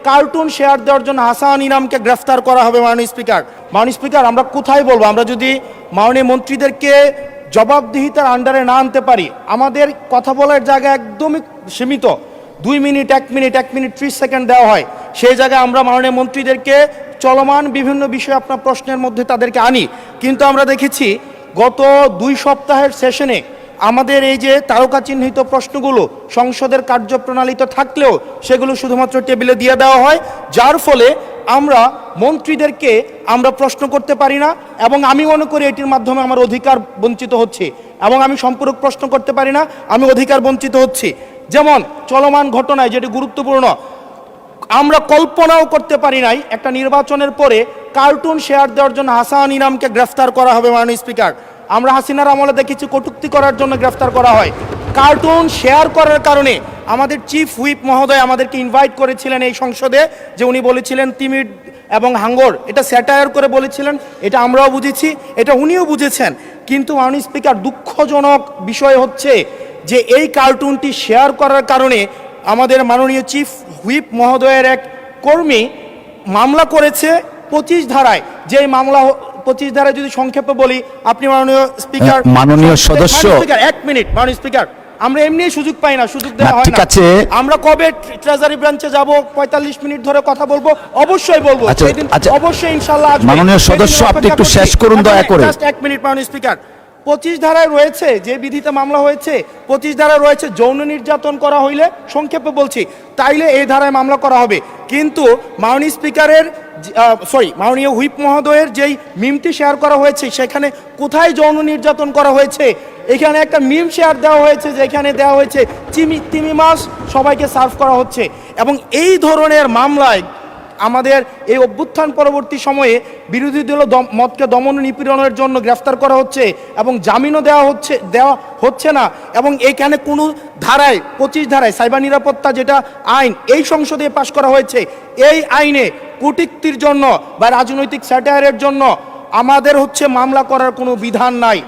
Cartoon share দেওয়ার জন্য হাসান ইনামকে গ্রেফতার করা হবে। মাননীয় স্পিকার, আমরা কোথায় বলবো? আমরা যদি মাননীয় মন্ত্রীদেরকে জবাবদিহিতার আন্ডারে না আনতে পারি, আমাদের কথা বলার জায়গা একদমই সীমিত। 2 মিনিট, 1 মিনিট, 1 মিনিট 30 সেকেন্ড দেওয়া হয়। সেই জায়গায় আমরা মাননীয় মন্ত্রীদেরকে চলমান বিভিন্ন বিষয়ে আপনার প্রশ্নের মধ্যে তাদেরকে আনি। কিন্তু আমরা দেখেছি গত 2 সপ্তাহের সেশনে আমাদের এই যে তারকা চিহ্নিত প্রশ্নগুলো সংসদের কার্যপ্রণালীতে থাকলেও সেগুলো শুধুমাত্র টেবিলে দিয়ে দেওয়া হয়, যার ফলে আমরা মন্ত্রীদেরকে আমরা প্রশ্ন করতে পারি না। এবং আমি মনে করি এটির মাধ্যমে আমার অধিকার বঞ্চিত হচ্ছে, এবং আমি সম্পূরক প্রশ্ন করতে পারি না, আমি অধিকার বঞ্চিত হচ্ছি। যেমন চলমান ঘটনায় যেটি গুরুত্বপূর্ণ, আমরা কল্পনাও করতে পারি নাই একটা নির্বাচনের পরে কার্টুন শেয়ার দেওয়ার জন্য হাসান ইনামকে গ্রেফতার করা হবে। মাননীয় স্পিকার, আমরা হাসিনার আমলে দেখেছি কটূক্তি করার জন্য গ্রেফতার করা হয়। কার্টুন শেয়ার করার কারণে আমাদের চিফ হুইপ মহোদয় আমাদেরকে ইনভাইট করেছিলেন এই সংসদে, যে উনি বলেছিলেন তিমির এবং হাঙ্গর, এটা স্যাটায়ার করে বলেছিলেন, এটা আমরাও বুঝেছি, এটা উনিও বুঝেছেন। কিন্তু মাননীয় স্পিকার, দুঃখজনক বিষয় হচ্ছে যে এই কার্টুনটি শেয়ার করার কারণে আমাদের মাননীয় চিফ হুইপ মহোদয়ের এক কর্মী মামলা করেছে 25 ধারায়। যে মামলা 25 ধারায় যদি সংক্ষেপে বলি, আপনি মাননীয় স্পিকার, মাননীয় সদস্য, 1 মিনিট মাননীয় স্পিকার, আমরা এমনি সুযোগ পাই না, সুযোগ দেওয়া হয় না। ঠিক আছে, আমরা কবে ট্রেজারি ব্রাঞ্চে যাব, 45 মিনিট ধরে কথা বলবো, অবশ্যই বলবো সেদিন, অবশ্যই ইনশাআল্লাহ আসবে। মাননীয় সদস্য, আপনি একটু শেষ করুন দয়া করে। জাস্ট 1 মিনিট মাননীয় স্পিকার। 25 ধারায় রয়েছে, যে বিধিতে মামলা হয়েছে 25 ধারায় রয়েছে যৌন নির্যাতন করা হইলে, সংক্ষেপে বলছি, তাইলে এই ধারায় মামলা করা হবে। কিন্তু মাননীয় স্পিকারের মাননীয় হুইপ মহোদয়ের যেই মিমটি শেয়ার করা হয়েছে, সেখানে কোথায় যৌন নির্যাতন করা হয়েছে? এখানে একটা মিম শেয়ার দেওয়া হয়েছে, যেখানে দেওয়া হয়েছে তিমি মাছ সবাইকে সার্ভ করা হচ্ছে। এবং এই ধরনের মামলায় আমাদের এই অভ্যুত্থান পরবর্তী সময়ে বিরোধী দল মতকে দমন নিপীড়নের জন্য গ্রেফতার করা হচ্ছে, এবং জামিনও দেওয়া হচ্ছে না। এবং এইখানে কোনো ধারায় 25 ধারায় সাইবার নিরাপত্তা যেটা আইন এই সংসদে পাশ করা হয়েছে, এই আইনে কূটনীতির জন্য বা রাজনৈতিক স্যাটায়ারের জন্য আমাদের মামলা করার কোনো বিধান নাই।